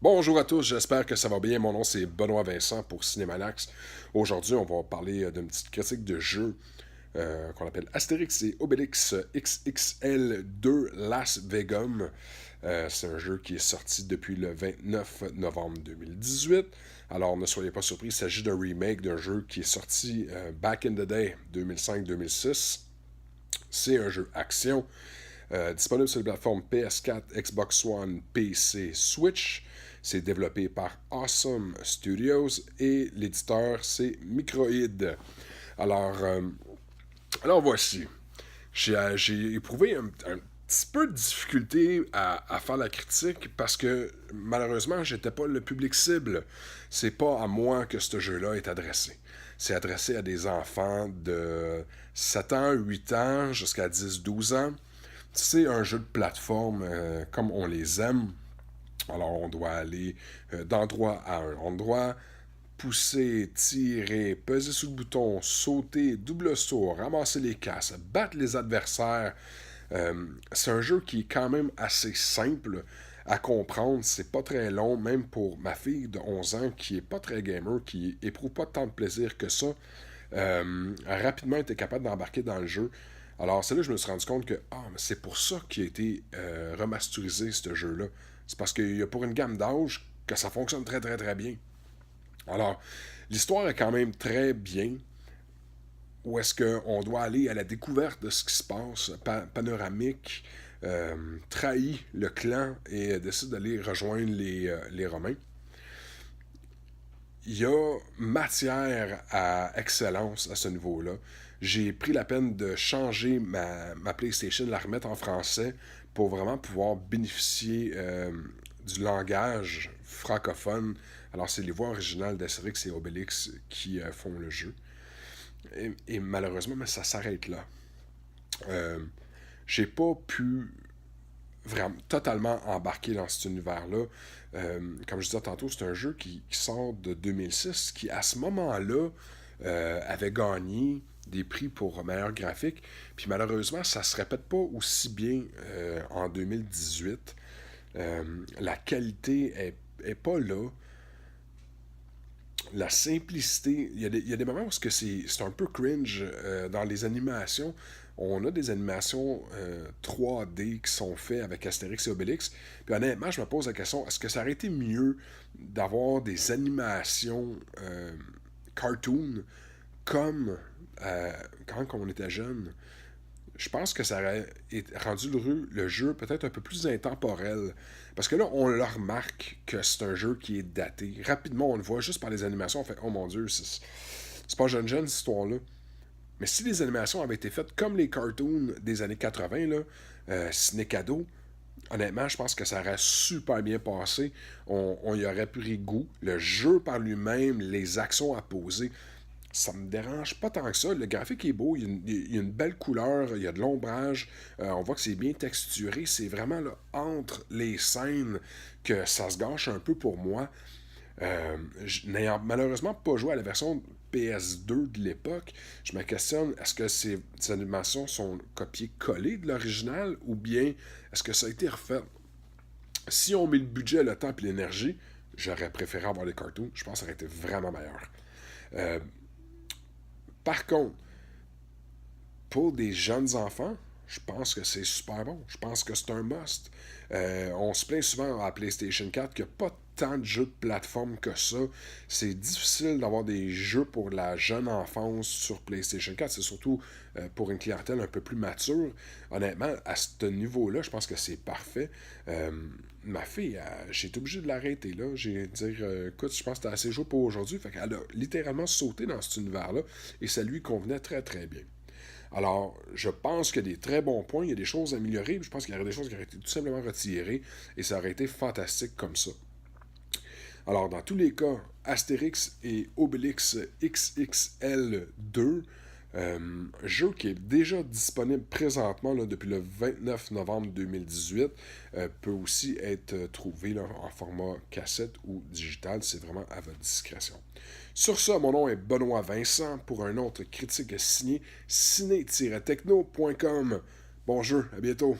Bonjour à tous, j'espère que ça va bien. Mon nom c'est Benoît Vincent pour Cinémanax. Aujourd'hui, on va parler d'une petite critique de jeu qu'on appelle Astérix et Obélix XXL 2 Las Vegas. C'est un jeu qui est sorti depuis le 29 novembre 2018. Alors ne soyez pas surpris, il s'agit d'un remake d'un jeu qui est sorti back in the day, 2005-2006. C'est un jeu action disponible sur les plateformes PS4, Xbox One, PC, Switch. C'est développé par Awesome Studios et l'éditeur c'est Microïd. Alors, alors voici. J'ai éprouvé un petit peu de difficulté à faire la critique parce que malheureusement, j'étais pas le public cible. C'est pas à moi que ce jeu-là est adressé. C'est adressé à des enfants de 7 ans, 8 ans jusqu'à 10, 12 ans. C'est un jeu de plateforme comme on les aime. Alors, on doit aller d'endroit à un endroit, pousser, tirer, peser sur le bouton, sauter, double saut, ramasser les casses, battre les adversaires. C'est un jeu qui est quand même assez simple à comprendre. C'est pas très long, même pour ma fille de 11 ans qui est pas très gamer, qui éprouve pas tant de plaisir que ça. A rapidement été capable d'embarquer dans le jeu. Alors, c'est là que je me suis rendu compte que mais c'est pour ça qu'il a été remasterisé, ce jeu-là. C'est parce qu'il y a pour une gamme d'âge que ça fonctionne très très très bien. Alors, l'histoire est quand même très bien. Où est-ce qu'on doit aller à la découverte de ce qui se passe, panoramique, trahit le clan et décide d'aller rejoindre les Romains. Il y a matière à excellence à ce niveau-là. J'ai pris la peine de changer ma PlayStation, la remettre en français pour vraiment pouvoir bénéficier du langage francophone. Alors, c'est les voix originales d'Astérix et Obélix qui font le jeu. Et malheureusement, mais ça s'arrête là. Euh, j'ai pas pu vraiment totalement embarquer dans cet univers-là. Comme je disais tantôt, c'est un jeu qui sort de 2006, qui à ce moment-là avait gagné des prix pour meilleur graphique. Puis malheureusement, ça se répète pas aussi bien en 2018. La qualité est pas là. La simplicité, il y a des moments où c'est un peu cringe dans les animations. On a des animations 3D qui sont faites avec Astérix et Obélix. Puis honnêtement, je me pose la question, est-ce que ça aurait été mieux d'avoir des animations cartoon comme quand on était jeune? Je pense que ça aurait rendu le jeu peut-être un peu plus intemporel. Parce que là, on le remarque que c'est un jeu qui est daté. Rapidement, on le voit juste par les animations. On fait, oh mon Dieu, c'est pas jeune cette histoire-là. Mais si les animations avaient été faites comme les cartoons des années 80, là, ciné cadeau, honnêtement, je pense que ça aurait super bien passé. On y aurait pris goût. Le jeu par lui-même, les actions à poser, ça me dérange pas tant que ça. Le graphique est beau, il y a une belle couleur, il y a de l'ombrage, on voit que c'est bien texturé. C'est vraiment là, entre les scènes que ça se gâche un peu pour moi. N'ayant malheureusement pas joué à la version PS2 de l'époque, je me questionne, est-ce que ces animations sont copiées-collées de l'original ou bien est-ce que ça a été refait? Si on met le budget, le temps et l'énergie, j'aurais préféré avoir les cartoons. Je pense que ça aurait été vraiment meilleur. Euh, Par contre, pour des jeunes enfants, je pense que c'est super bon. Je pense que c'est un must. On se plaint souvent à PlayStation 4 qu'il n'y a pas tant de jeux de plateforme que ça. C'est difficile d'avoir des jeux pour la jeune enfance sur PlayStation 4. C'est surtout pour une clientèle un peu plus mature. Honnêtement, à ce niveau-là, je pense que c'est parfait. Ma fille, j'ai été obligé de l'arrêter là. J'ai dit, écoute, je pense que t'as assez joué pour aujourd'hui. Fait qu'elle a littéralement sauté dans cet univers-là et ça lui convenait très très bien. Alors, je pense qu'il y a des très bons points, il y a des choses à améliorer, je pense qu'il y aurait des choses qui auraient été tout simplement retirées, et ça aurait été fantastique comme ça. Alors, dans tous les cas, Astérix et Obélix XXL 2, jeu qui est déjà disponible présentement là, depuis le 29 novembre 2018, peut aussi être trouvé là, en format cassette ou digital. C'est vraiment à votre discrétion. Sur ça, mon nom est Benoît Vincent pour un autre critique signé ciné-techno.com. Bon jeu, à bientôt.